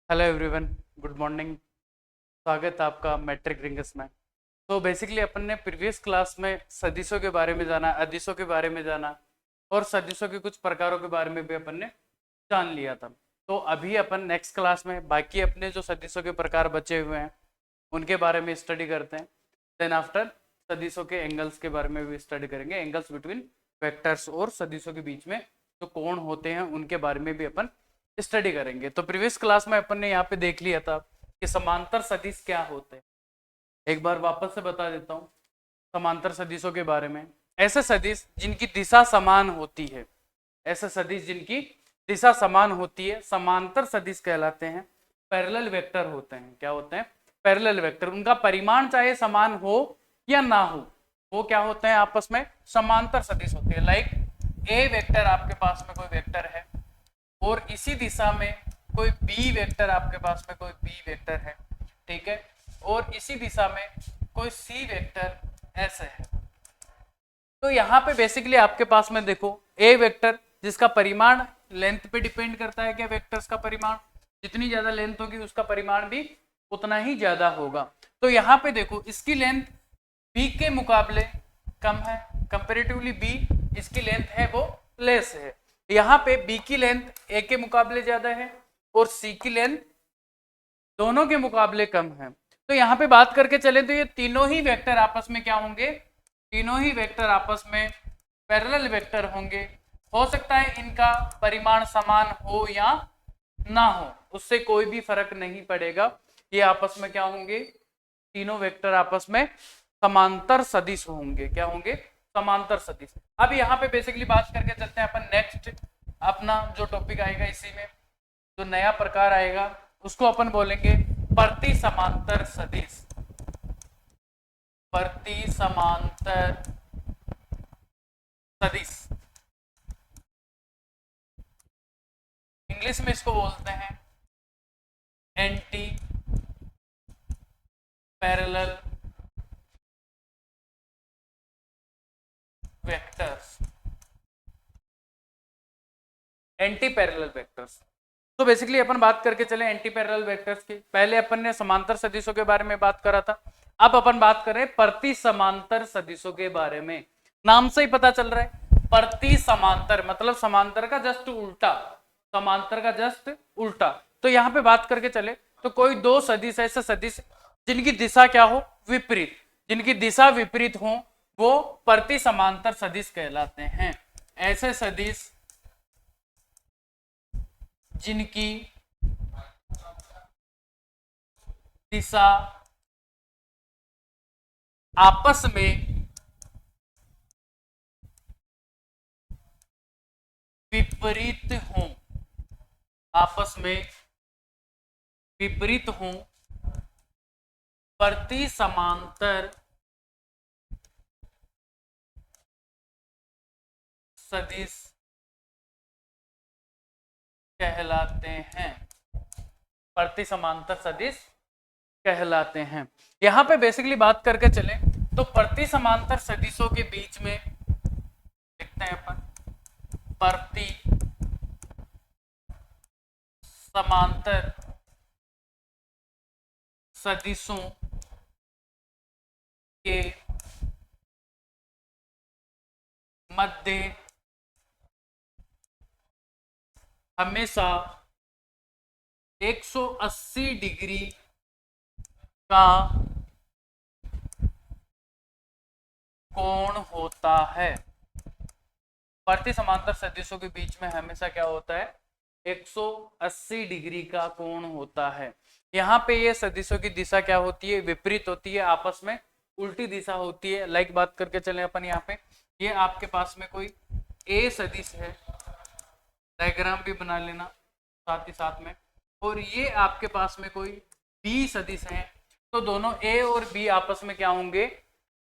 Hello everyone, good morning. स्वागत है आपका मैट्रिक रिंग्स में। तो बेसिकली अपन ने प्रीवियस क्लास में सदिशों के बारे में जाना, अदिशों के बारे में जाना और सदिशों के कुछ प्रकारों के बारे में भी अपन ने जान लिया था। तो अभी अपन नेक्स्ट क्लास में बाकी अपने जो सदिशों के प्रकार बचे हुए हैं उनके बारे में स्टडी करते हैं। देन आफ्टर सदिशों के एंगल्स के बारे में भी स्टडी करेंगे। एंगल्स बिटवीन वेक्टर्स और सदिशों के बीच में जो कोण होते हैं उनके बारे में भी अपन स्टडी करेंगे। तो प्रीवियस क्लास में अपन ने यहाँ पे देख लिया था कि समांतर सदिश क्या होते हैं। एक बार वापस से बता देता हूँ समांतर सदिशों के बारे में। ऐसे सदिश जिनकी दिशा समान होती है, ऐसे सदिश जिनकी दिशा समान होती है समांतर सदिश कहलाते हैं। पैरेलल वेक्टर होते हैं। क्या होते हैं? Parallel vector. उनका परिमाण चाहे समान हो या ना हो, वो क्या होते हैं? आपस में समांतर सदिश होते हैं। लाइक ए वेक्टर, आपके पास में कोई वेक्टर है और इसी दिशा में कोई बी वेक्टर, आपके पास में कोई बी वेक्टर है, ठीक है, और इसी दिशा में कोई सी वेक्टर ऐसे है। तो यहाँ पे बेसिकली आपके पास में देखो ए वेक्टर जिसका परिमाण लेंथ पे डिपेंड करता है। क्या वेक्टर्स का परिमाण जितनी ज्यादा लेंथ होगी उसका परिमाण भी उतना ही ज्यादा होगा। तो यहाँ पे देखो इसकी लेंथ बी के मुकाबले कम है, कंपेरेटिवली बी इसकी लेंथ है वो लेस है। यहाँ पे बी की लेंथ ए के मुकाबले ज्यादा है और सी की लेंथ दोनों के मुकाबले कम है। तो यहाँ पे बात करके चले तो ये तीनों ही वेक्टर आपस में क्या होंगे? तीनों ही वेक्टर आपस में पैरेलल वेक्टर होंगे। हो सकता है इनका परिमाण समान हो या ना हो, उससे कोई भी फर्क नहीं पड़ेगा। ये आपस में क्या होंगे? तीनों वेक्टर आपस में समांतर सदिश होंगे। क्या होंगे? समांतर सदिश। अब यहाँ पे बेसिकली बात करके चलते हैं अपन नेक्स्ट अपना जो टॉपिक आएगा, इसी में जो नया प्रकार आएगा उसको अपन बोलेंगे प्रति समांतर सदिश। प्रति समांतर सदिश, इंग्लिश में इसको बोलते हैं anti parallel vectors. Anti parallel vectors. तो बेसिकली अपन बात करके चले एंटी पैरेलल वेक्टर्स की। पहले अपन ने समांतर सदिशों के बारे में बात करा था, अब अपन बात करें प्रति समांतर सदिशों के बारे में। नाम से ही पता चल रहा है प्रति समांतर मतलब समांतर का जस्ट उल्टा, समांतर का जस्ट उल्टा। तो यहाँ पे बात करके चले तो कोई दो सदिश, ऐसे सदिश जिनकी दिशा क्या हो? विपरीत। जिनकी दिशा विपरीत हो वो प्रति समांतर सदिश कहलाते हैं। ऐसे सदिश जिनकी दिशा आपस में विपरीत हो, आपस में विपरीत हो, प्रति समांतर सदिश कहलाते हैं। प्रति समांतर सदिश कहलाते हैं। यहां पे बेसिकली बात करके चले तो प्रति समांतर सदिशों के बीच में लिखते हैं अपन प्रति समांतर सदिशों के मध्य हमेशा 180 डिग्री का कोण होता है। प्रति समांतर सदिशों के बीच में हमेशा क्या होता है? 180 डिग्री का कोण होता है। यहाँ पे ये सदिशों की दिशा क्या होती है? विपरीत होती है, आपस में उल्टी दिशा होती है। लाइक बात करके चले अपन यहाँ पे, ये आपके पास में कोई ए सदिश है, डायग्राम भी बना लेना साथ ही साथ में, और ये आपके पास में कोई बी सदिश है। तो दोनों ए और बी आपस में क्या होंगे?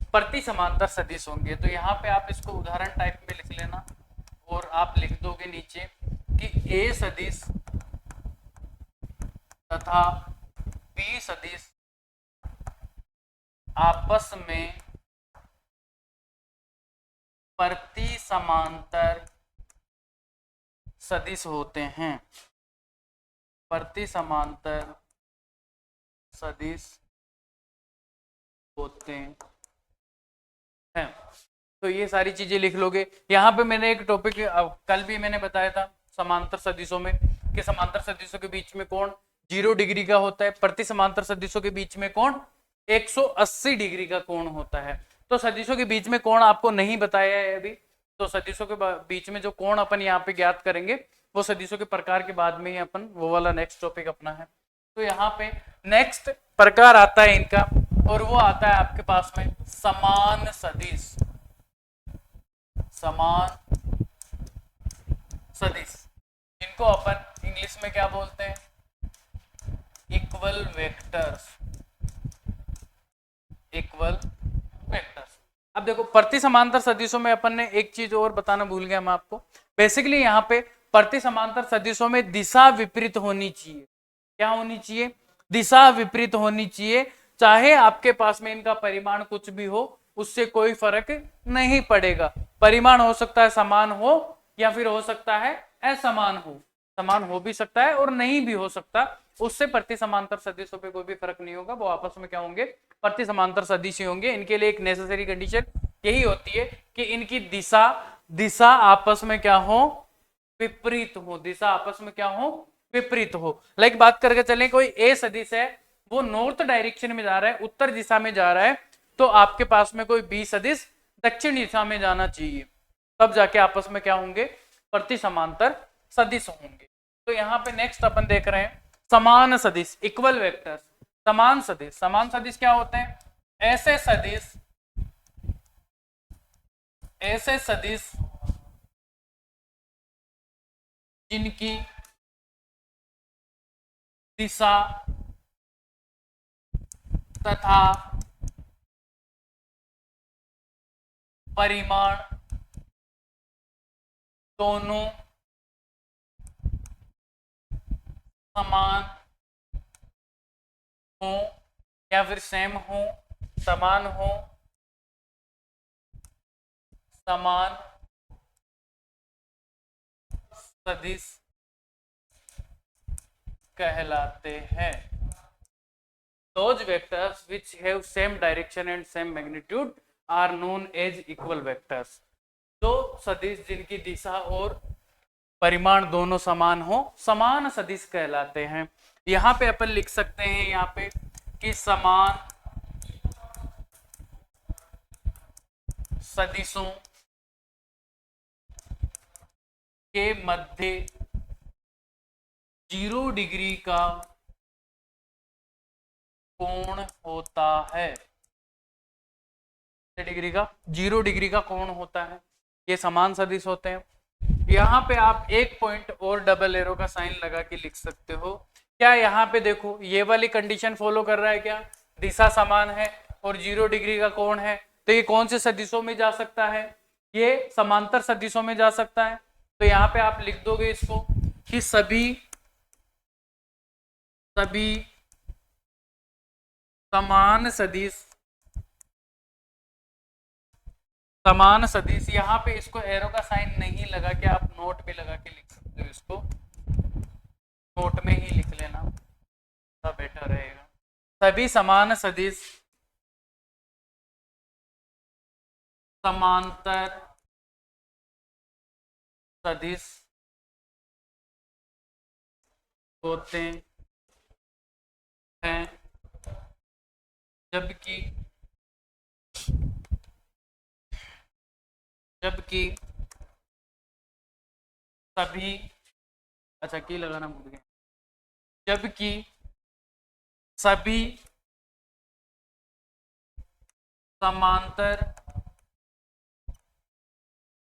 प्रति समांतर सदिश होंगे। तो यहाँ पे आप इसको उदाहरण टाइप में लिख लेना और आप लिख दोगे नीचे कि ए सदिश तथा बी सदिश आपस में प्रति समांतर सदिश होते हैं। प्रति समांतर सदिश होते हैं। तो ये सारी चीजें लिख लोगे। यहाँ पे मैंने एक टॉपिक कल भी मैंने बताया था समांतर सदिशों में कि समांतर सदिशों के बीच में कोण 0 डिग्री का होता है, प्रति समांतर सदिशों के बीच में कोण 180 डिग्री का कोण होता है। तो सदिशों के बीच में कोण आपको नहीं बताया है अभी, तो सदिशों के बीच में जो कोण अपन यहाँ पे ज्ञात करेंगे वो सदिशों के प्रकार के बाद में ही अपन वो वाला नेक्स्ट टॉपिक अपना है। तो यहाँ पे नेक्स्ट प्रकार आता है इनका, और वो आता है आपके पास में समान सदिश। समान सदिश इनको अपन इंग्लिश में क्या बोलते हैं? Equal vectors. Equal vectors. अब देखो प्रति समांतर सदिशों में अपन ने एक चीज और बताना भूल गया मैं आपको। बेसिकली यहाँ पे प्रति समांतर सदिशों में दिशा विपरीत होनी चाहिए। क्या होनी चाहिए? दिशा विपरीत होनी चाहिए। चाहे आपके पास में इनका परिमाण कुछ भी हो, उससे कोई फर्क नहीं पड़ेगा। परिमाण हो सकता है समान हो या फिर हो सकता है असमान हो। समान हो भी सकता है और नहीं भी हो सकता, उससे प्रति समांतर सदिशों पे कोई भी फर्क नहीं होगा। वो आपस में क्या होंगे? प्रति समांतर सदिश ही होंगे। इनके लिए एक नेसेसरी कंडीशन यही होती है कि इनकी दिशा आपस में क्या हो? विपरीत हो। दिशा आपस में क्या हो? विपरीत हो। लाइक बात करके चलें, कोई ए सदिश है, वो नॉर्थ डायरेक्शन में जा रहा है, उत्तर दिशा में जा रहा है, तो आपके पास में कोई बी सदिश दक्षिण दिशा में जाना चाहिए, तब जाके आपस में क्या होंगे? प्रति समांतर सदिश होंगे। तो यहाँ पे नेक्स्ट अपन देख रहे हैं समान सदिश, इक्वल वेक्टर्स। समान सदिश, समान सदिश क्या होते हैं? ऐसे सदिश जिनकी दिशा तथा परिमाण दोनों समान हो या फिर सेम हो, समान हो, समान सदिश कहलाते हैं। Those vectors which have same direction and same magnitude are known as equal vectors. तो सदिश जिनकी दिशा और परिमाण दोनों समान हो, समान सदिश कहलाते हैं। यहाँ पे अपन लिख सकते हैं यहाँ पे कि समान सदिशों के मध्य 0 डिग्री का कोण होता है। 0 डिग्री का कोण होता है। ये समान सदिश होते हैं। यहाँ पे आप एक पॉइंट और डबल एरो का साइन लगा के लिख सकते हो। क्या यहाँ पे देखो ये वाली कंडीशन फॉलो कर रहा है? क्या दिशा समान है और 0 डिग्री का कोण है, तो ये कौन से सदिशों में जा सकता है? ये समांतर सदिशों में जा सकता है। तो यहाँ पे आप लिख दोगे इसको कि सभी समान सदिश, यहाँ पे इसको एरो का साइन नहीं लगा के आप नोट पे लगा के लिख सकते हो। इसको नोट में ही लिख लेना, तो बेटर रहेगा। सभी समान सदिश समांतर सदिश होते हैं, जबकि सभी, अच्छा की लगाना भूल गए, जबकि सभी समांतर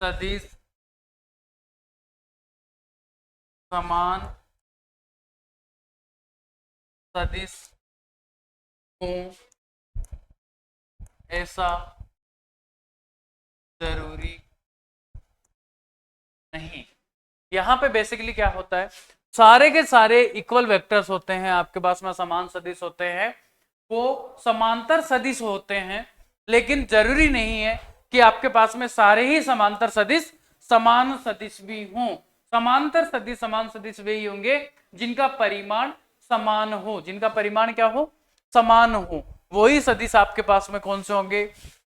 सदिश समान सदिश को ऐसा जरूरी नहीं। यहाँ पे बेसिकली क्या होता है, सारे के सारे इक्वल वेक्टर्स होते हैं आपके पास में, समान सदिश होते हैं, वो समांतर सदिश होते हैं, लेकिन जरूरी नहीं है कि आपके पास में सारे ही समांतर सदिश समान सदिश भी हों। समांतर सदिश समान सदिश वही होंगे जिनका परिमाण समान हो, जिनका परिमाण क्या हो, समान हो। वही सदिश आपके पास में कौन से होंगे,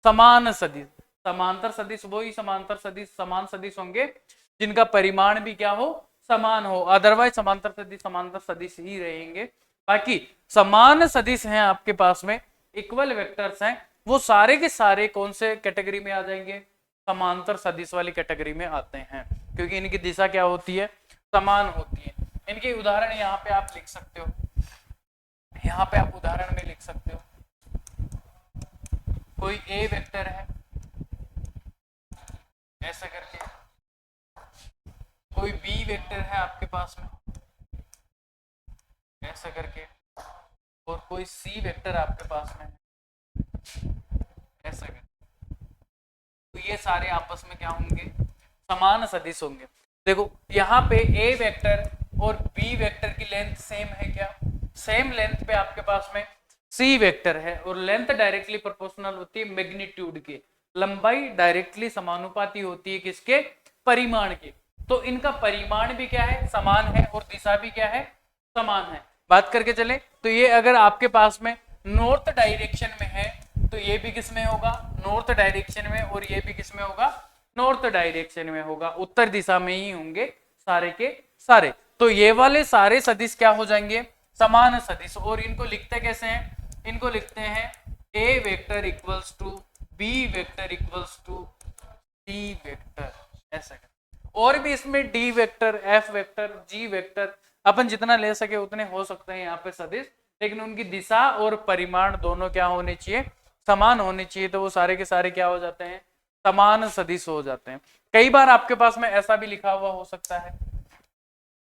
समान सदिश। समांतर सदिश वही समांतर सदिश समान सदिश होंगे जिनका परिमाण भी क्या हो, समान हो। अदरवाइज समांतर सदिश ही रहेंगे। बाकी समान सदिश हैं आपके पास में, इक्वल वेक्टर्स हैं, वो सारे के सारे कौन से कैटेगरी में आ जाएंगे, समांतर सदिश वाली कैटेगरी में आते हैं, क्योंकि इनकी दिशा क्या होती है, समान होती है। इनके उदाहरण यहाँ पे आप लिख सकते हो, यहाँ पे आप उदाहरण में लिख सकते हो। कोई ए वेक्टर है ऐसा करके, कोई बी वेक्टर है आपके पास में ऐसा करके, और कोई सी वेक्टर आपके पास में ऐसा करके, तो ये सारे आपस में क्या होंगे, समान सदिश होंगे। देखो यहाँ पे ए वेक्टर और बी वेक्टर की लेंथ सेम है क्या, सेम लेंथ पे आपके पास में सी वेक्टर है, और लेंथ डायरेक्टली प्रोपोर्शनल होती है मैग्नीट्यूड के, लंबाई डायरेक्टली समानुपाती होती है किसके, परिमाण के। तो इनका परिमाण भी क्या है, समान है, और दिशा भी क्या है, समान है। बात करके चले तो ये अगर आपके पास में नॉर्थ डायरेक्शन में है तो ये भी किस में होगा, नॉर्थ डायरेक्शन में, और ये भी किस में होगा, नॉर्थ डायरेक्शन में होगा, उत्तर दिशा में ही होंगे सारे के सारे। तो ये वाले सारे सदिश क्या हो जाएंगे, समान सदिश। और इनको लिखते कैसे हैं, इनको लिखते हैं A vector equals to B vector equals to C vector ऐसा। और भी इसमें D vector, F vector, G vector, अपन जितना ले सके उतने हो सकते हैं यहाँ पे सदिश, लेकिन उनकी दिशा और परिमाण दोनों क्या होने चाहिए, समान होने चाहिए। तो वो सारे के सारे क्या हो जाते हैं, समान सदिश हो जाते हैं। कई बार आपके पास में ऐसा भी लिखा हुआ हो सकता है,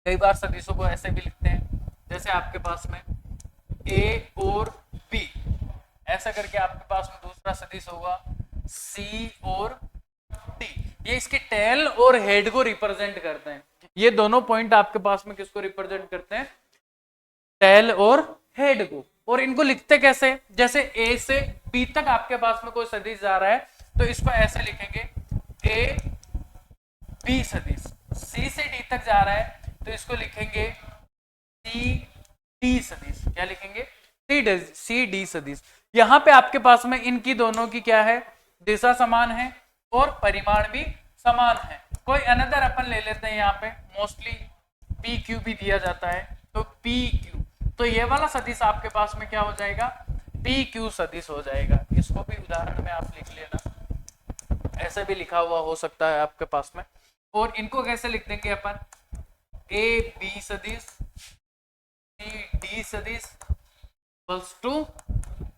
कई बार सदिशों को ऐसे भी लिखते हैं, जैसे आपके पास में ए और बी ऐसा करके आपके पास में दूसरा सदिश होगा सी और डी। ये इसके टेल और हेड को रिप्रेजेंट करते हैं। ये दोनों पॉइंट आपके पास में किसको रिप्रेजेंट करते हैं, टेल और हेड को। और इनको लिखते कैसे, जैसे ए से बी तक आपके पास में कोई सदिश जा रहा है तो इसको ऐसे लिखेंगे ए बी सदिश, सी से डी तक जा रहा है तो इसको लिखेंगे सी डी सदिश। क्या लिखेंगे, सी डी सदिश। यहाँ पे आपके पास में इनकी दोनों की क्या है, दिशा समान है और परिमाण भी समान है। कोई अनदर अपन ले लेते हैं, यहाँ पे मोस्टली पी क्यू भी दिया जाता है, तो पी क्यू, तो ये वाला सदिश आपके पास में क्या हो जाएगा, पी क्यू सदिश हो जाएगा। इसको भी उदाहरण में आप लिख लेना, ऐसे भी लिखा हुआ हो सकता है आपके पास में। और इनको कैसे लिख देंगे अपन, ए बी सदिश, सी डी सदिश इक्वल्स टू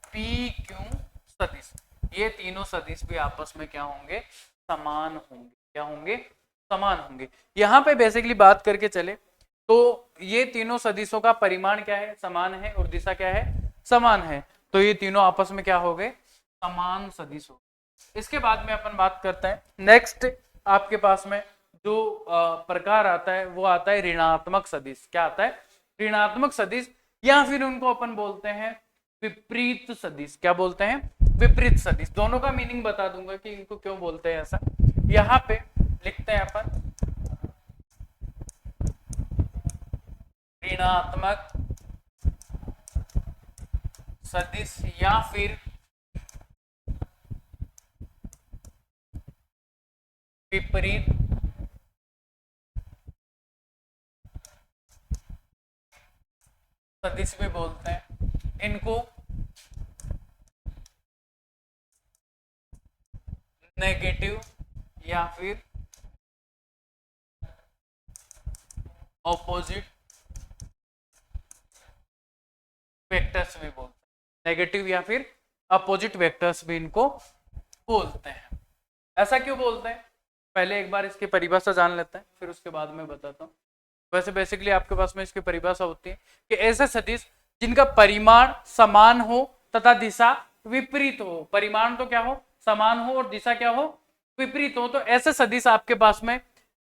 पी क्यू सदिश। ये तीनों सदिश भी आपस में क्या होंगे, समान होंगे। क्या होंगे, समान होंगे। यहाँ पे बेसिकली बात करके चले तो ये तीनों सदिशों का परिमाण क्या है, समान है, और दिशा क्या है, समान है। तो ये तीनों आपस में क्या हो गए, समान सदिश हो। इसके बाद में अपन बात करते हैं नेक्स्ट, आपके पास में जो प्रकार आता है वो आता है ऋणात्मक सदिश। क्या आता है, ऋणात्मक सदिश, या फिर उनको अपन बोलते हैं विपरीत सदिश। क्या बोलते हैं, विपरीत सदिश। दोनों का मीनिंग बता दूंगा कि इनको क्यों बोलते हैं ऐसा। यहाँ पे लिखते हैं अपन ऋणात्मक सदिश या फिर विपरीत सदिश भी बोलते हैं। इनको नेगेटिव या फिर ऑपोजिट वेक्टर्स भी बोलते हैं। नेगेटिव या फिर अपोजिट वेक्टर्स भी इनको बोलते हैं। ऐसा क्यों बोलते हैं, पहले एक बार इसकी परिभाषा जान लेते हैं, फिर उसके बाद में बताता हूँ। वैसे बेसिकली आपके पास में इसकी परिभाषा होती है कि ऐसे सदिश जिनका परिमाण समान हो तथा दिशा विपरीत हो। परिमाण तो क्या हो, समान हो, और दिशा क्या हो, विपरीत हो। तो ऐसे सदिश आपके पास में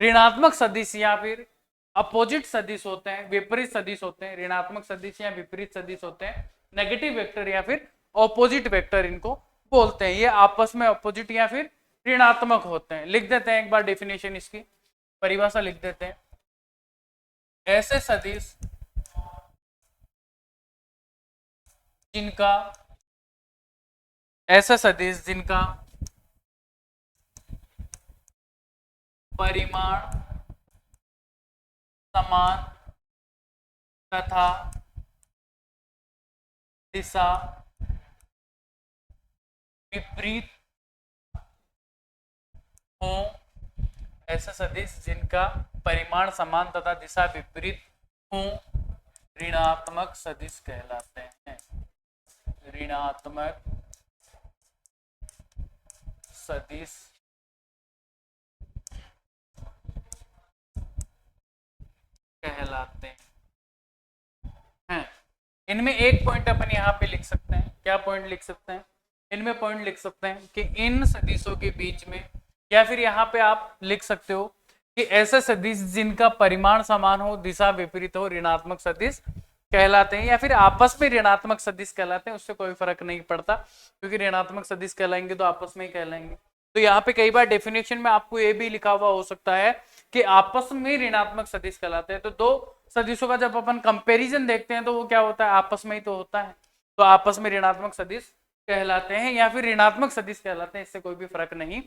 ऋणात्मक सदिश या फिर अपोजिट सदिश होते हैं, विपरीत सदिश होते हैं। ऋणात्मक सदिश या विपरीत सदिश होते हैं, नेगेटिव वेक्टर या फिर ऑपोजिट वेक्टर इनको बोलते हैं। ये आपस में अपोजिट या फिर ऋणात्मक होते हैं। लिख देते हैं एक बार डेफिनेशन, इसकी परिभाषा लिख देते हैं। ऐसे सदिश जिनका परिमाण समान तथा दिशा विपरीत हो, ऐसे सदिश जिनका परिमाण समान तथा दिशा विपरीत हो ऋणात्मक सदिश कहलाते हैं। ऋणात्मक सदिश कहलाते हैं। इनमें एक पॉइंट अपन यहाँ पे लिख सकते हैं। क्या पॉइंट लिख सकते हैं? इनमें पॉइंट लिख सकते हैं कि इन सदिशों के बीच में, या फिर यहाँ पे आप लिख सकते हो कि ऐसे सदिश जिनका परिमाण समान हो, दिशा विपरीत हो, ऋणात्मक सदिश कहलाते हैं, या फिर आपस में ऋणात्मक सदिश कहलाते हैं। उससे कोई फर्क नहीं पड़ता, क्योंकि ऋणात्मक सदिश कहलाएंगे तो आपस में ही कहलाएंगे। तो यहाँ पे कई बार डेफिनेशन में आपको ये भी लिखा हुआ हो सकता है कि आपस में ऋणात्मक सदिश कहलाते हैं। तो दो सदिशों का जब अपन कंपैरिजन देखते हैं तो वो क्या होता है? आपस में ही तो होता है। तो आपस में ऋणात्मक सदिश कहलाते हैं या फिर ऋणात्मक सदिश कहलाते हैं, इससे कोई भी फर्क नहीं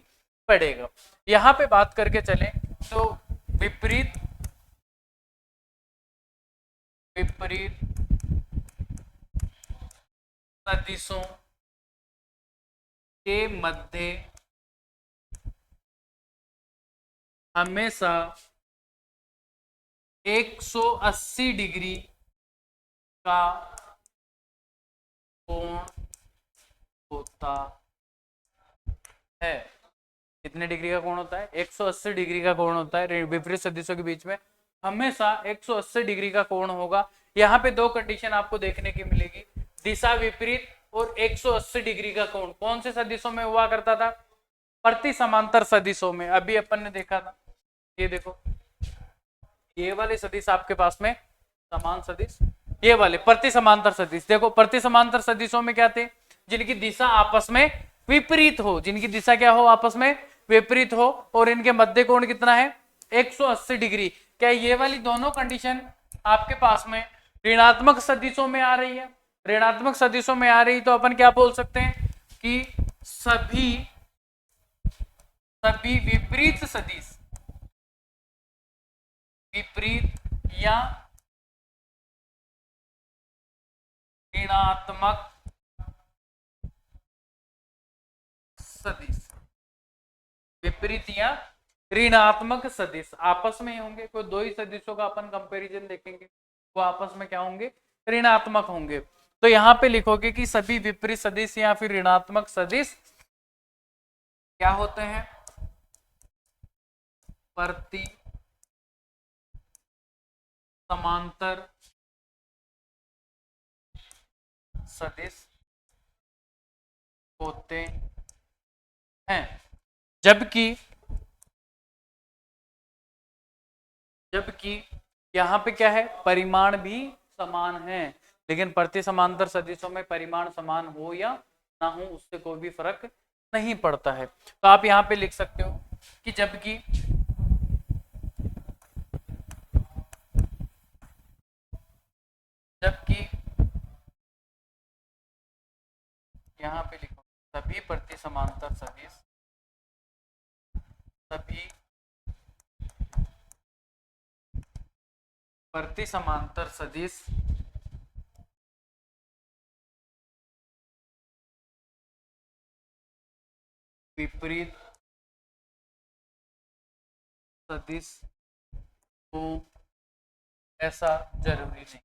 पड़ेगा। यहाँ पे बात करके चले तो विपरीत सदिशों के मध्य हमेशा 180 डिग्री का कोण होता है। कितने डिग्री का कोण होता है? 180 डिग्री का कोण होता है। विपरीत सदिशों के बीच में हमेशा 180 डिग्री का कोण होगा। यहाँ पे दो कंडीशन आपको देखने की मिलेगी, दिशा विपरीत और 180 डिग्री का कोण। कौन से सदिशों में हुआ करता था? प्रति समांतर सदिशों में। अभी अपन ने देखा था, ये देखो, ये वाले सदिश आपके पास में समान सदिश, ये वाले प्रति समांतर सदिश। देखो प्रति समांतर सदिशों में क्या थे? जिनकी दिशा आपस में विपरीत हो, जिनकी दिशा क्या हो? आपस में विपरीत हो, और इनके मध्य कोण कितना है? 180 डिग्री। क्या ये वाली दोनों कंडीशन आपके पास में ऋणात्मक सदिशों में आ रही है? ऋणात्मक सदिशों में आ रही तो अपन क्या बोल सकते हैं कि सभी विपरीत सदिश, विपरीत या ऋणात्मक सदिश, विपरीत या ऋणात्मक सदिश आपस में होंगे। कोई दो ही सदिशों का अपन कंपैरिजन देखेंगे, वो आपस में क्या होंगे? ऋणात्मक होंगे। तो यहां पे लिखोगे कि सभी विपरीत सदिश या फिर ऋणात्मक सदिश क्या होते हैं? प्रति समांतर सदिश होते हैं। जबकि यहां पे क्या है? परिमाण भी समान है, लेकिन प्रति समांतर सदिशों में परिमाण समान हो या ना हो उससे कोई भी फर्क नहीं पड़ता है। तो आप यहां पे लिख सकते हो कि जबकि यहां पे लिखो सभी प्रति समांतर सदिश, सभी प्रति समांतर सदिश विपरीत सदिश हो ऐसा जरूरी नहीं,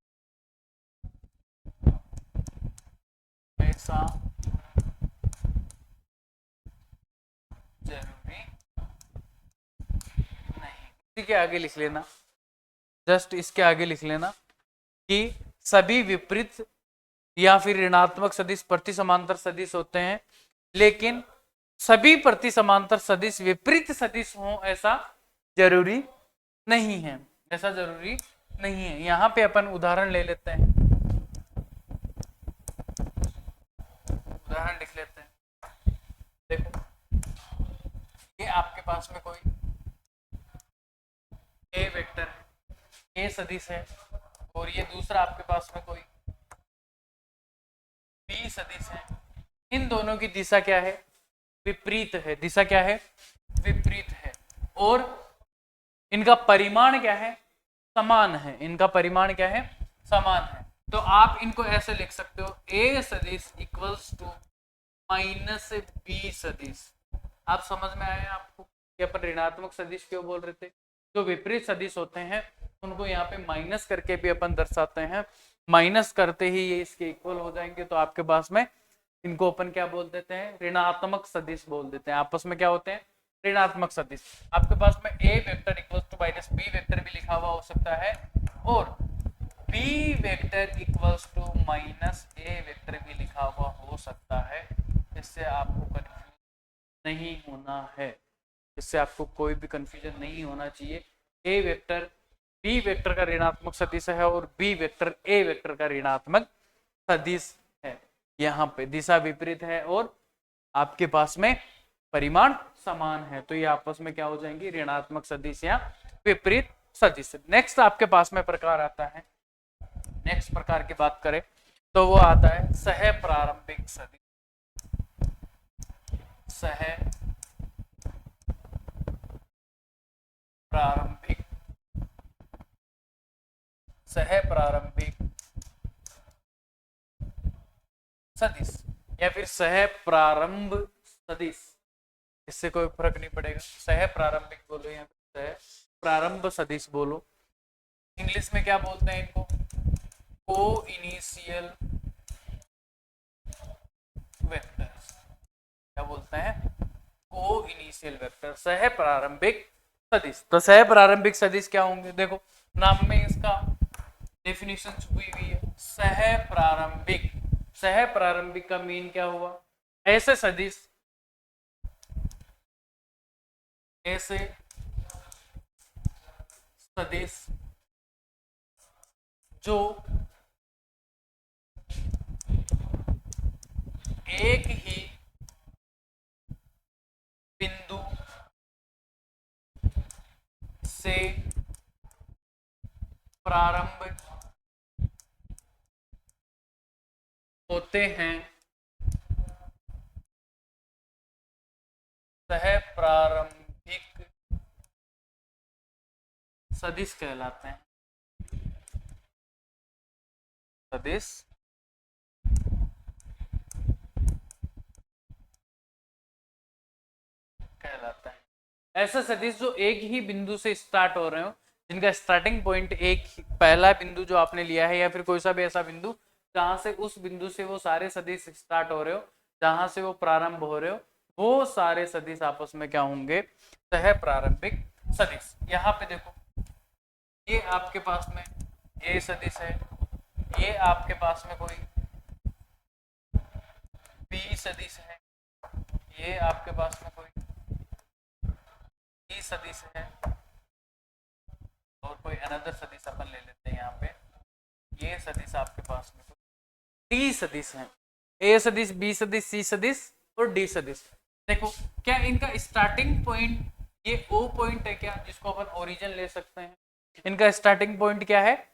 ऐसा जरूरी नहीं। इसी के आगे लिख लेना, जस्ट इसके आगे लिख लेना कि सभी विपरीत या फिर ऋणात्मक सदिश प्रति समांतर सदिश होते हैं, लेकिन सभी प्रति समांतर सदिश विपरीत सदिश हो ऐसा जरूरी नहीं है, ऐसा जरूरी नहीं है। यहां पे अपन उदाहरण ले लेते हैं, उदाहरण लिख लेते हैं। देखो ये आपके पास में कोई ए वेक्टर है, ए सदिश है और ये दूसरा आपके पास में कोई बी सदिश है। इन दोनों की दिशा क्या है? विपरीत है। दिशा क्या है? विपरीत है। और इनका परिमाण क्या है? समान है। इनका परिमाण क्या है? समान है। तो आप इनको ऐसे लिख सकते हो, ए सदिश इक्वल्स टू माइनस बी सदिश। आप समझ में आए आपको कि अपन ऋणात्मक सदिश क्यों बोल रहे थे? जो विपरीत सदिश होते हैं उनको यहाँ पे माइनस करके भी अपन दर्शाते हैं। माइनस करते ही ये इसके इक्वल हो जाएंगे, तो आपके पास में इनको अपन क्या बोल देते हैं? ऋणात्मक सदिश बोल देते हैं। आपस में क्या होते हैं? ऋणात्मक सदिश। आपके पास में A vector equal to minus B vector भी लिखा हुआ हो सकता है और B vector equals to minus A vector भी लिखा हुआ हो सकता है। इससे आपको कंफ्यूज नहीं होना है। इससे आपको कोई भी कंफ्यूजन नहीं होना चाहिए। ए वेक्टर बी वेक्टर का ऋणात्मक सदिश है और बी वेक्टर ए वेक्टर का ऋणात्मक सदिश है। यहाँ पे दिशा विपरीत है और आपके पास में परिमाण समान है, तो ये आपस में क्या हो जाएंगी? ऋणात्मक सदिश या विपरीत सदिश। नेक्स्ट आपके पास में प्रकार आता है, नेक्स्ट प्रकार की बात करें तो वो आता है सह प्रारंभिक सदिश। सह प्रारंभिक सह प्रारंभिक सदिश या फिर सह प्रारंभ सदिश, इससे कोई फर्क नहीं पड़ेगा। सह प्रारंभिक बोलो या फिर सह प्रारंभ सदिश बोलो। इंग्लिश में क्या बोलते हैं इनको? को इनिशियल वेक्टर्स। क्या बोलते हैं? को इनिशियल वेक्टर। सह प्रारंभिक सदिश। तो सह प्रारंभिक सदिश क्या होंगे? देखो नाम में इसका डेफिनेशन छुपी हुई है, सह प्रारंभिक। सह प्रारंभिक का मीन क्या हुआ? ऐसे सदिश, ऐसे सदिश जो एक ही बिंदु से प्रारंभ होते हैं, सह प्रारंभिक सदिश कहलाते हैं। सदिश कहलाता है ऐसा सदिश जो एक ही बिंदु से स्टार्ट हो रहे हो, जिनका स्टार्टिंग पॉइंट एक पहला बिंदु जो आपने लिया है या फिर कोई सा भी ऐसा बिंदु जहां से उस बिंदु से वो सारे सदिश स्टार्ट हो रहे हो, जहां से वो प्रारंभ हो रहे हो, वो सारे सदिश आपस में क्या होंगे? सह प्रारंभिक सदिश। यहाँ पे देखो ये आपके पास में ए सदिश है, ये आपके पास में कोई बी सदिश है, ये आपके पास में कोई सी सदिश है और कोई अनदर सदिश अपन ले लेते हैं। यहाँ पे ये सदिश आपके पास में डी सदिश है। ए सदिश, बी सदिश, सी सदिश और डी सदिश। देखो क्या इनका स्टार्टिंग पॉइंट ये ओ पॉइंट है क्या, जिसको अपन ओरिजिन ले सकते हैं? इनका स्टार्टिंग पॉइंट क्या है?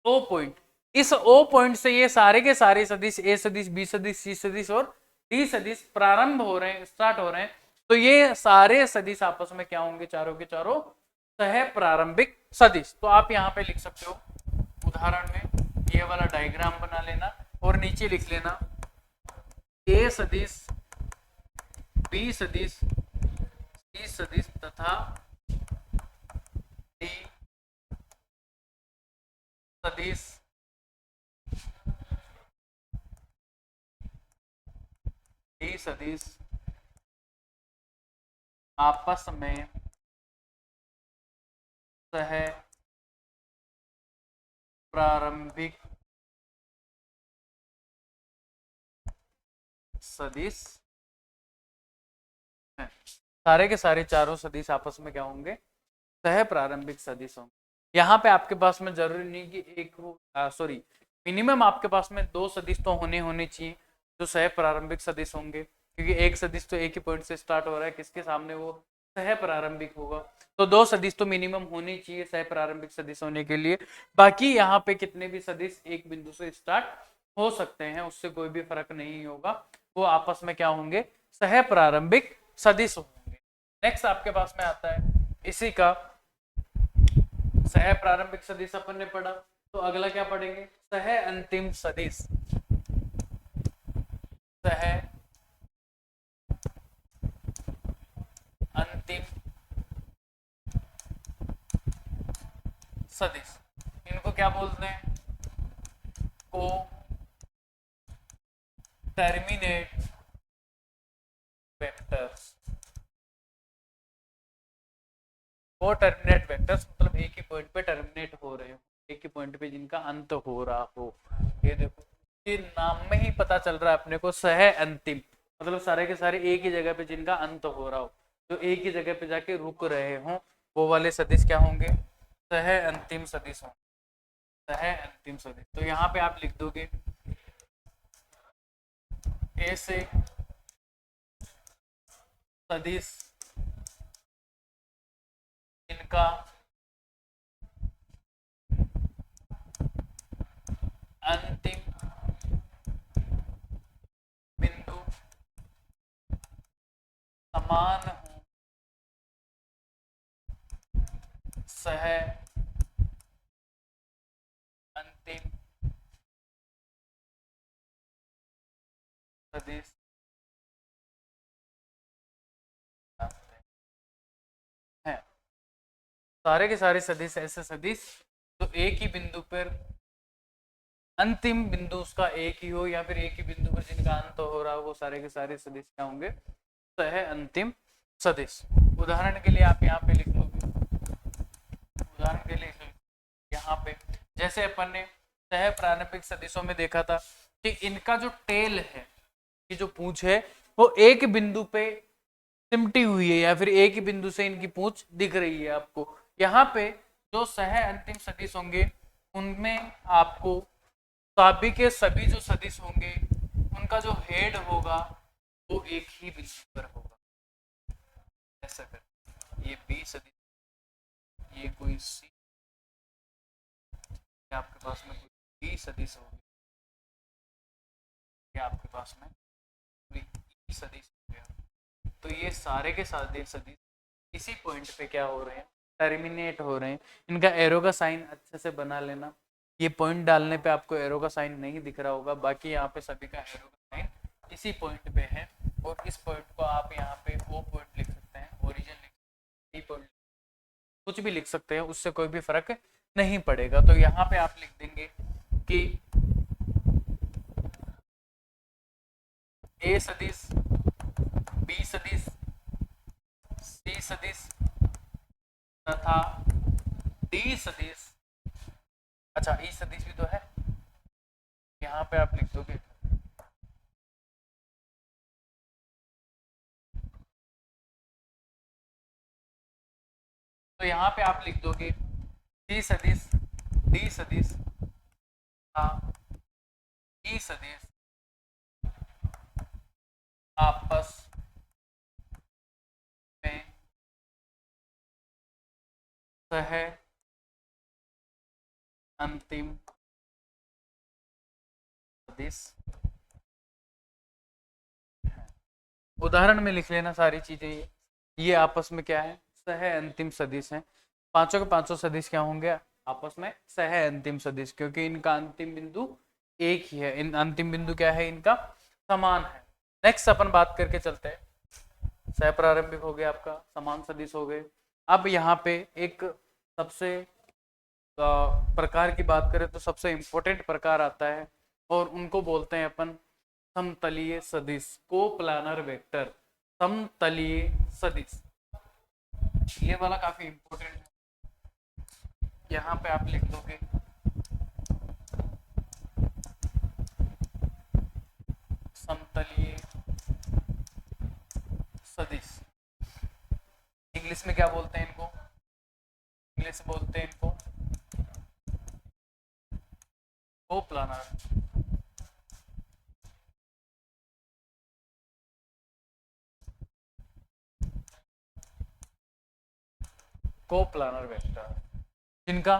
O point. इस ओ पॉइंट से ये सारे के सारे सदिश ए सदिश, बी सदिश, सी सदिश और डी सदिश प्रारंभ हो रहे हैं, स्टार्ट हो रहे हैं। तो ये सारे सदिश आपस में क्या होंगे? चारों के चारों सह प्रारंभिक सदिश। तो आप यहाँ पे लिख सकते हो उदाहरण में ये वाला डायग्राम बना लेना और नीचे लिख लेना ए सदिश, बी सदिश, सी सदिश तथा डी सदिश आपस में सह प्रारंभिक सदिश है। सारे के सारे चारों सदिश आपस में क्या होंगे? सह प्रारंभिक सदिश होंगे। यहाँ पे आपके पास में जरूरी नहीं कि एक हो, सॉरी मिनिमम आपके पास में दो सदिश तो होने चाहिए जो सह प्रारंभिक सदिश होंगे, क्योंकि एक सदिश तो एक ही पॉइंट से स्टार्ट हो रहा है, किसके सामने? वो सह प्रारंभिक होगा। तो 2 सदिश तो मिनिमम होनी चाहिए सह प्रारंभिक सदिश होने के लिए। बाकी यहाँ पे कितने भी सदिश एक बिंदु से स्टार्ट हो सकते हैं, उससे कोई भी फर्क नहीं होगा, वो आपस में क्या होंगे, सह प्रारंभिक सदिश होंगे। नेक्स्ट आपके पास में आता है इसी का सह प्रारंभिक सदिश अपन ने पढ़ा, तो अगला क्या पढ़ेंगे, सह अंतिम सदिश। सह अंतिम सदिश, इनको क्या बोलते हैं, को टर्मिनेट वेक्टर्स। वो टर्मिनेट वेक्टर्स मतलब एक ही पॉइंट पे टर्मिनेट हो रहे हो, एक ही पॉइंट पे जिनका अंत हो रहा हो। ये देखो, ये नाम में ही पता चल रहा है अपने को, सह अंतिम मतलब सारे के सारे एक ही जगह पे जिनका अंत हो रहा हो, जो एक ही जगह पे जाके रुक रहे हो, वो वाले सदिश क्या होंगे, सह अंतिम सदिश होंगे। सह अंतिम सदिश, तो यहाँ पे आप लिख दोगे ऐसे सदिश इनका अंतिम बिंदु समान हो सह अंतिम सदिश है। सारे के सारे सदिश ऐसे सदिश तो एक ही बिंदु पर अंतिम बिंदु उसका एक ही हो, या फिर एक ही बिंदु पर जिनका अंत हो रहा हो, वो सारे के सारे सदिश क्या होंगे, सह अंतिम सदिश। उदाहरण के लिए आप यहाँ पे लिख लोगे, उदाहरण के लिए यहाँ पे जैसे अपन ने सह प्रारंभिक सदिशों में देखा था कि इनका जो टेल है, कि जो पूंछ है, वो एक बिंदु पे सिमटी हुई है, या फिर एक ही बिंदु से इनकी पूंछ दिख रही है आपको। यहाँ पे जो सह अंतिम सदिश होंगे उनमें आपको सभी के सभी जो सदिश होंगे उनका जो हेड होगा वो एक ही बिंदु पर होगा। ऐसा कर, ये बी सदिश, ये कोई सी, आपके पास में कोई बी सदिश होगी, ये आपके पास में कोई ई सदिश हो गया। तो ये सारे के सारे सदिश इसी पॉइंट पे क्या हो रहे हैं, टर्मिनेट हो रहे हैं। इनका एरो का साइन अच्छे से बना लेना, ये पॉइंट डालने पे आपको एरो का साइन नहीं दिख रहा होगा, बाकी यहाँ पे सभी का एरो का साइन इसी पॉइंट पे है। और इस पॉइंट को आप यहाँ पे ओ पॉइंट लिख सकते हैं, ओरिजिन लिख सकते हैं, पॉइंट कुछ भी लिख सकते हैं, उससे कोई भी फर्क नहीं पड़ेगा। तो यहाँ पे आप लिख देंगे कि ए सदिश, बी सदिश, सी सदिश तथा डी सदिश, अच्छा ई सदिश भी तो है, यहाँ पे आप लिख दोगे तो यहाँ पे आप लिख दोगे सी सदिश, डी सदिश तथा ई सदिश आपस में सह अंतिम सदिश। उदाहरण में लिख लेना सारी चीजें, ये आपस में क्या है, सह अंतिम सदिश है। पांचों के पांचों सदिश क्या होंगे, आपस में सह अंतिम सदिश, क्योंकि इनका अंतिम बिंदु एक ही है, इन अंतिम बिंदु क्या है, इनका समान है। नेक्स्ट अपन बात करके चलते हैं, सह प्रारंभिक हो गया आपका, समान सदिश हो गए। अब यहाँ पे एक सबसे प्रकार की बात करें तो सबसे इंपॉर्टेंट प्रकार आता है, और उनको बोलते हैं अपन समतलीय सदिश, कोप्लानर वेक्टर। समतलीय सदिश, ये वाला काफी इंपॉर्टेंट है। यहाँ पे आप लिख दोगे समतलीय सदिश। इंग्लिश में क्या बोलते हैं इनको, इंग्लिश में बोलते हैं इनको कोप्लानर। कोप्लानर वेक्टर, जिनका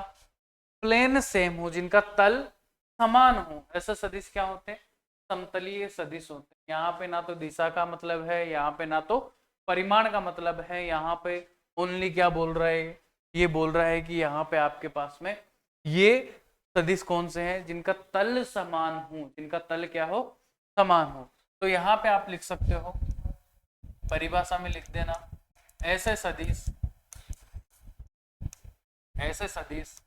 प्लेन सेम हो, जिनका तल समान हो, ऐसे सदिश क्या होते हैं? समतलीय सदिश होते हैं। यहाँ पे ना तो दिशा का मतलब है, यहाँ पे ना तो परिमाण का मतलब है, यहाँ पे ओनली क्या बोल रहा है? ये बोल रहा है कि यहाँ पे आपके पास में ये सदिश कौन से हैं? जिनका तल समान हो, जिनका तल क्या हो? समान हो। तो यहाँ पे आप लिख सकते हो, परिभाषा में लिख देना, ऐसे सदिश, ऐसे सदिश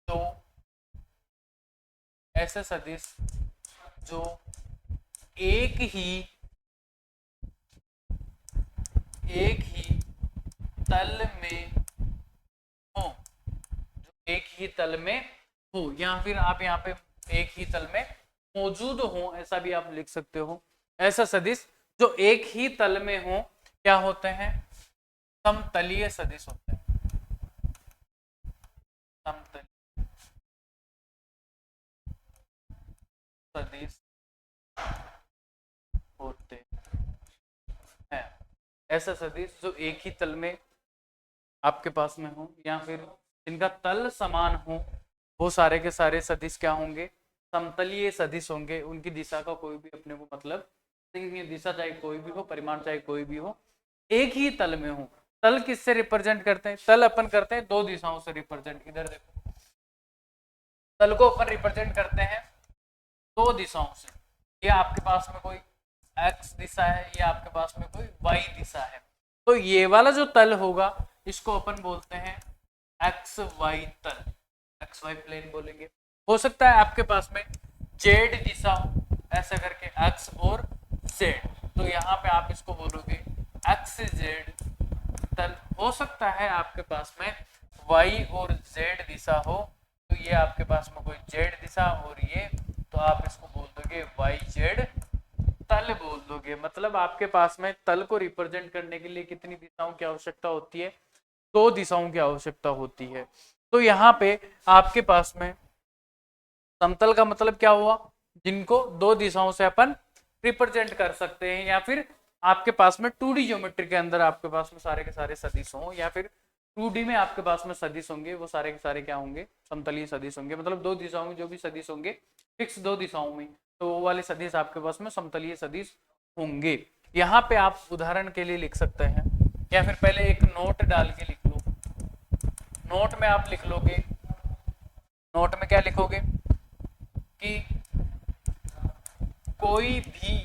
तो ऐसे सदिश जो एक ही तल में हो, जो एक ही तल में हो, या फिर आप यहाँ पे एक ही तल में मौजूद हो, ऐसा भी आप लिख सकते हो। ऐसा सदिश जो एक ही तल में हो क्या होते हैं? समतलीय सदिश होते हैं। समतलीय सदिश होते हैं। ऐसा सदिश जो एक ही तल में आपके पास में हो, या फिर जिनका तल समान हो, वो सारे के सारे सदिश क्या होंगे? समतलीय सदिश होंगे। उनकी दिशा का कोई भी अपने को मतलब नहीं है, दिशा चाहे कोई भी हो, परिमाण चाहे कोई भी हो, एक ही तल में हो। तल किससे रिप्रेजेंट करते हैं? तल अपन करते हैं दो दिशाओं से रिप्रेजेंट। इधर देखो, तल को अपन रिप्रेजेंट करते हैं दो दिशाओं से। ये आपके पास में कोई एक्स दिशा है, ये आपके पास में कोई वाई दिशा है। तो ये वाला जो तल होगा इसको अपन बोलते हैं एक्स वाई तल, एक्स वाई प्लेन बोलेंगे। हो सकता है आपके पास में जेड दिशा हो, ऐसा करके एक्स और जेड, तो यहाँ पे आप इसको बोलोगे एक्स जेड तल। हो सकता है आपके पास में वाई और जेड दिशा हो, तो ये आपके पास में कोई जेड दिशा और ये, तो आप इसको बोल दोगे वाई जेड तल बोल दोगे। मतलब आपके पास में तल को रिप्रेजेंट करने के लिए कितनी दिशाओं की आवश्यकता होती है? दो दिशाओं की आवश्यकता होती है। तो यहाँ पे आपके पास में समतल का मतलब क्या हुआ? जिनको दो दिशाओं से अपन रिप्रेजेंट कर सकते हैं, या फिर आपके पास में 2D ज्योमेट्री के अंदर आपके पास में सारे के सारे सदिश हों, या फिर 2D में आपके पास में सदिश होंगे, वो सारे के सारे क्या होंगे? समतलीय सदिश होंगे। मतलब दो दिशाओं में जो भी सदिश होंगे, फिक्स दो दिशाओं में, तो वो वाले सदिश आपके पास में समतलीय सदिश होंगे। यहाँ पे आप उदाहरण के लिए लिख सकते हैं, या फिर पहले एक नोट डाल के लिख लो। नोट में आप लिख लोगे, नोट में क्या लिखोगे कि कोई भी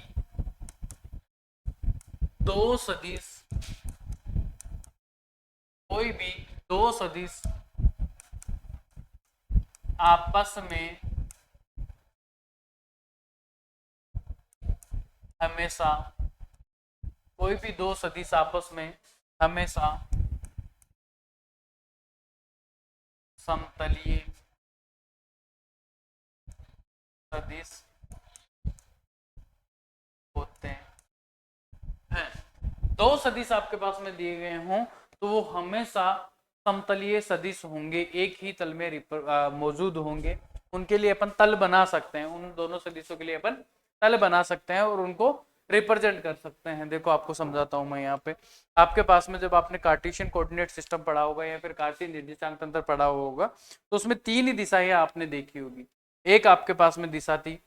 दो सदिश, कोई भी दो सदिश आपस में हमेशा, कोई भी दो सदिश आपस में हमेशा समतलीय सदिश होते हैं। दो सदिश आपके पास में दिए गए हों तो वो हमेशा समतलीय सदिश होंगे, एक ही तल में मौजूद होंगे। उनके लिए अपन तल बना सकते हैं, उन दोनों सदिशों के लिए अपन तल बना सकते हैं और उनको रिप्रेजेंट कर सकते हैं। देखो आपको समझाता हूं मैं। यहाँ पे आपके पास में जब आपने कार्टेशियन कोऑर्डिनेट सिस्टम पढ़ा होगा या फिर कार्तीय निर्देशांक तंत्र पढ़ा होगा, तो उसमें तीन ही दिशाएं आपने देखी होगी। एक आपके पास में दिशा थी,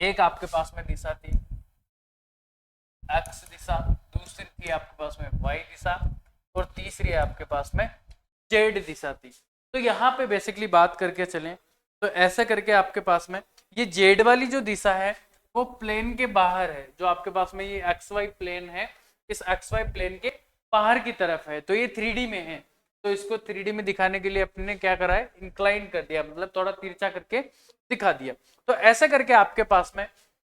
एक आपके पास में दिशा थी एक्स दिशा, दूसरी थी आपके पास में वाई दिशा, और तीसरी आपके पास में जेड दिशा थी। तो यहाँ पे बेसिकली बात करके चलें तो ऐसा करके आपके पास में ये जेड वाली जो दिशा है वो प्लेन के बाहर है। जो आपके पास में ये एक्स वाई प्लेन है, इस एक्स वाई प्लेन के बाहर की तरफ है, तो ये 3D में है। तो इसको 3D में दिखाने के लिए अपने क्या करा है? इंक्लाइन कर दिया, मतलब थोड़ा तिरछा करके दिखा दिया। तो ऐसा करके आपके पास में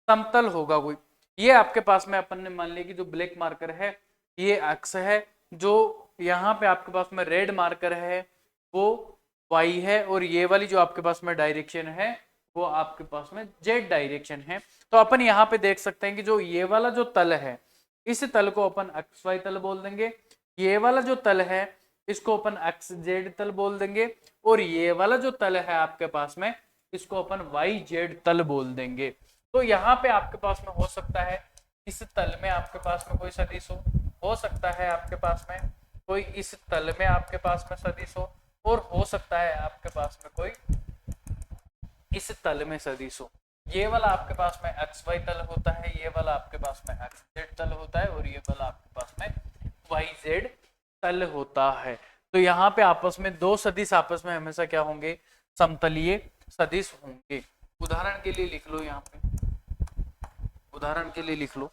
समतल होगा कोई। ये आपके पास में अपन ने मान लिया कि जो ब्लैक मार्कर है ये एक्स है, जो यहाँ पे आपके पास में रेड मार्कर है वो वाई है, और ये वाली जो आपके पास में डायरेक्शन है वो आपके पास में जेड डायरेक्शन है। तो अपन यहाँ पे देख सकते हैं कि जो ये वाला जो तल है, इस तल को अपन एक्स वाई तल बोल देंगे। ये वाला जो तल है इसको अपन एक्स जेड तल बोल देंगे, और ये वाला जो तल है आपके पास में इसको अपन वाई जेड तल बोल देंगे। तो यहाँ पे आपके पास में हो सकता है इस तल में आपके पास में कोई सदिश हो हो सकता है आपके पास में कोई इस तल में आपके पास में सदिश हो, और हो सकता है आपके पास में कोई इस तल में सदिश हो। ये वाला आपके पास में एक्स वाई तल होता है, ये वाला आपके पास में एक्स जेड तल होता है, और ये वाला आपके पास में वाई जेड तल होता है। तो यहाँ पे आपस में दो सदिश आपस में हमेशा क्या होंगे, समतलीय सदिश होंगे। उदाहरण के लिए लिख लो, यहाँ पे उदाहरण के लिए लिख लो,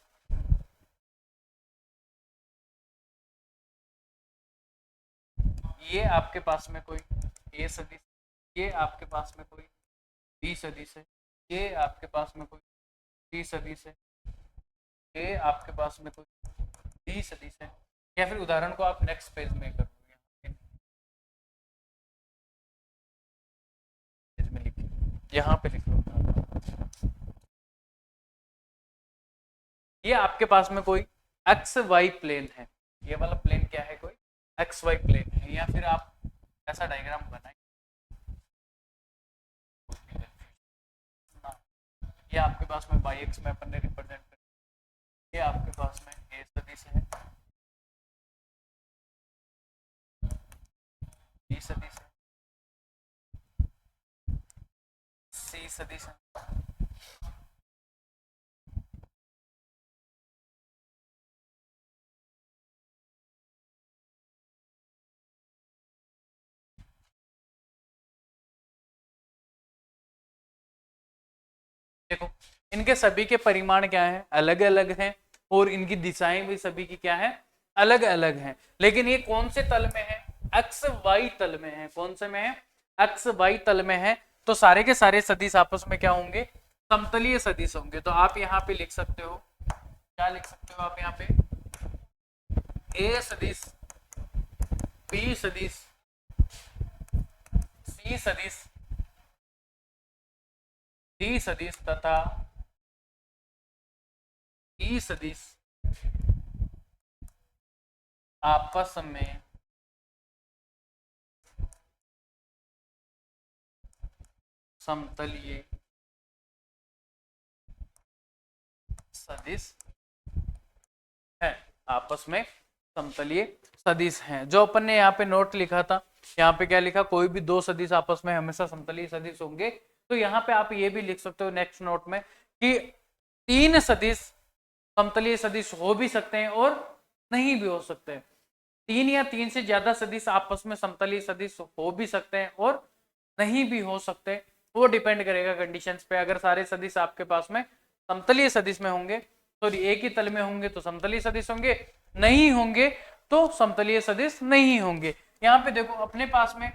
ये आपके पास में कोई ए सदिश, ये आपके पास में कोई बी सदिश है, ये आपके पास में कोई सी सदिश है, ये आपके पास में कोई डी सदिश है। या फिर उदाहरण को आप नेक्स्ट पेज में कर लो, यहाँ पे लिख लो। ये आपके पास में कोई एक्स वाई प्लेन है, ये वाला प्लेन क्या है, कोई एक्स वाई प्लेन है। या फिर आप ऐसा डायग्राम बनाए, ये आपके पास में वाई एक्स में अपन ने रिप्रेजेंट कर, ये आपके पास में ए सदिश है, बी सदिश है, सी सदिश है, देखो इनके सभी के परिमाण क्या है, अलग अलग हैं, और इनकी दिशाएं भी सभी की क्या है, अलग अलग हैं। लेकिन ये कौन से तल में है, एक्स वाई तल में है। कौन से में है, एक्स वाई तल में है। तो सारे के सारे सदिश आपस में क्या होंगे, समतलीय सदिश होंगे। तो आप यहाँ पे लिख सकते हो, क्या लिख सकते हो आप यहाँ पे, ए सदिश, बी सदिश, सी सदिश, डी सदिश तथा ई सदिश आपस में समतलीय सदिश है, आपस में समतलीय सदिश हैं। जो अपन ने यहाँ पे नोट लिखा था, यहाँ पे क्या लिखा, कोई भी दो सदिश आपस में हमेशा समतलीय सदिश होंगे। तो यहाँ पे आप ये भी लिख सकते हो नेक्स्ट नोट में कि तीन सदिश समतलीय सदिश हो भी सकते हैं और नहीं भी हो सकते हैं। तीन या तीन से ज्यादा सदिश आपस में समतलीय सदिश हो भी सकते हैं और नहीं भी हो सकते, वो डिपेंड करेगा कंडीशंस पे। अगर सारे सदिश आपके पास में समतलीय सदिश में होंगे, तो एक ही तल में होंगे तो समतलीय सदिश होंगे, नहीं होंगे तो समतलीय सदिश नहीं होंगे। यहाँ पे देखो अपने पास में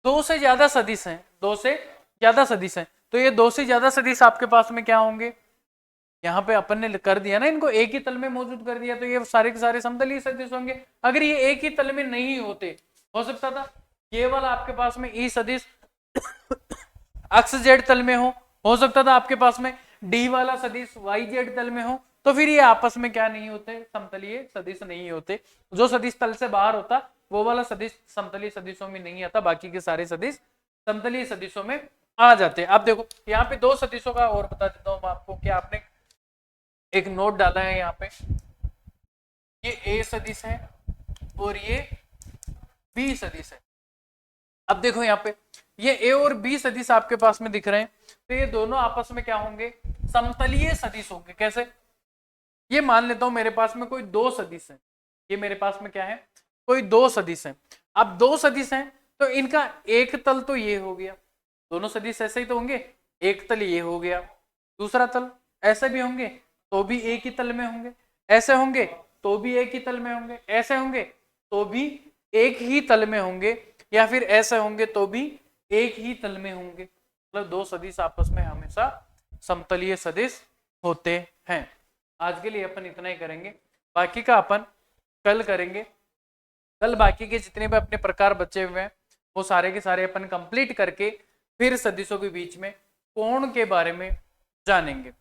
दो से ज्यादा सदिश हैं, दो से ज्यादा सदिश हैं, तो ये दो से ज्यादा सदिश आपके पास में क्या होंगे, यहाँ पे अपन ने कर दिया ना, इनको एक ही तल में मौजूद कर दिया, तो ये सारे के सारे समतलीय सदिश होंगे। अगर ये एक ही तल में नहीं होते, हो सकता था केवल आपके पास में ई सदिश एक्स जेड तल में हो सकता था आपके पास में डी वाला सदिश वाई जेड तल में हो, तो फिर ये आपस में क्या नहीं होते, समतलीय सदिश नहीं होते। जो सदिश तल से बाहर होता वो वाला सदिश समतलीय सदिशों में नहीं आता, बाकी के सारे सदिश समतलीय सदिशों में आ जाते। अब देखो यहाँ पे दो सदिशों का और बता देता हूँ आपको, क्या आपने एक नोट डाला है यहाँ पे, ये ए सदिश है और ये बी सदिश है। अब देखो यहाँ पे ये ए और बी सदिश आपके पास में दिख रहे हैं, तो ये दोनों आपस में क्या होंगे, समतलीय सदिश होंगे। कैसे, ये मान लेता हूं मेरे पास में कोई दो सदिश है, ये मेरे पास में क्या है, कोई दो सदिश है। अब दो सदिश हैं तो इनका एक तल तो ये हो गया, दोनों सदिश ऐसे ही तो होंगे, एक तल ये हो गया, दूसरा तल ऐसे भी होंगे तो भी एक ही तल में होंगे, ऐसे होंगे तो भी एक ही तल में होंगे, ऐसे होंगे तो भी एक ही तल में होंगे, या फिर ऐसे होंगे तो भी एक ही तल में होंगे। मतलब दो सदिश आपस में हमेशा समतलीय सदिश होते हैं। आज के लिए अपन इतना ही करेंगे, बाकी का अपन कल करेंगे। कल बाकी के जितने भी अपने प्रकार बचे हुए हैं वो सारे के सारे अपन कंप्लीट करके फिर सदिशों के बीच में कोण के बारे में जानेंगे।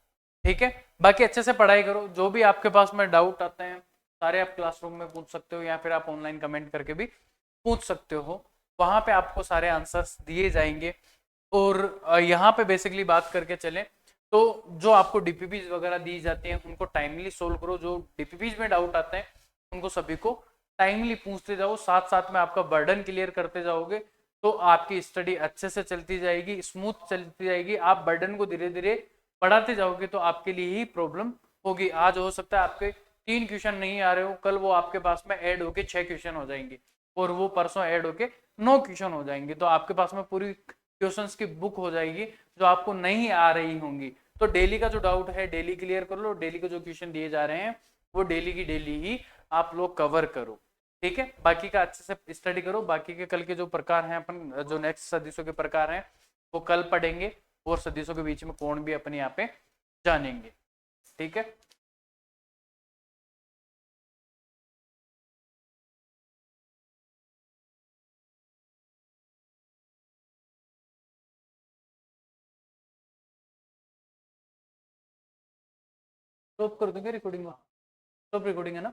ठीक है, बाकी अच्छे से पढ़ाई करो। जो भी आपके पास में डाउट आते हैं सारे आप क्लासरूम में पूछ सकते हो, या फिर आप ऑनलाइन कमेंट करके भी पूछ सकते हो, वहां पे आपको सारे आंसर्स दिए जाएंगे। और यहाँ पे बेसिकली बात करके चलें तो जो आपको डीपीपीज वगैरह दी जाती हैं उनको टाइमली सोल्व करो। जो डीपीपीज में डाउट आते हैं उनको सभी को टाइमली पूछते जाओ, साथ साथ में आपका बर्डन क्लियर करते जाओगे तो आपकी स्टडी अच्छे से चलती जाएगी, स्मूथ चलती जाएगी। आप बर्डन को धीरे धीरे बढ़ाते जाओगे तो आपके लिए ही प्रॉब्लम होगी। आज हो सकता है आपके 3 क्वेश्चन नहीं आ रहे हो, कल वो आपके पास में ऐड होके 6 क्वेश्चन हो जाएंगे, और वो परसों ऐड होके 9 क्वेश्चन हो जाएंगे, तो आपके पास में पूरी क्वेश्चंस की बुक हो जाएगी जो आपको नहीं आ रही होंगी। तो डेली का जो डाउट है डेली क्लियर कर लो, डेली के जो क्वेश्चन दिए जा रहे हैं वो डेली की डेली ही आप लोग कवर करो, ठीक है। बाकी का अच्छे से स्टडी करो, बाकी के कल के जो प्रकार हैं अपन जो नेक्स्ट सदिशों के प्रकार हैं वो कल पढ़ेंगे, और सदिशों के बीच में कोण भी अपन यहाँ पे जानेंगे, ठीक है। स्टॉप कर दूंगे रिकॉर्डिंग में, स्टॉप रिकॉर्डिंग है ना।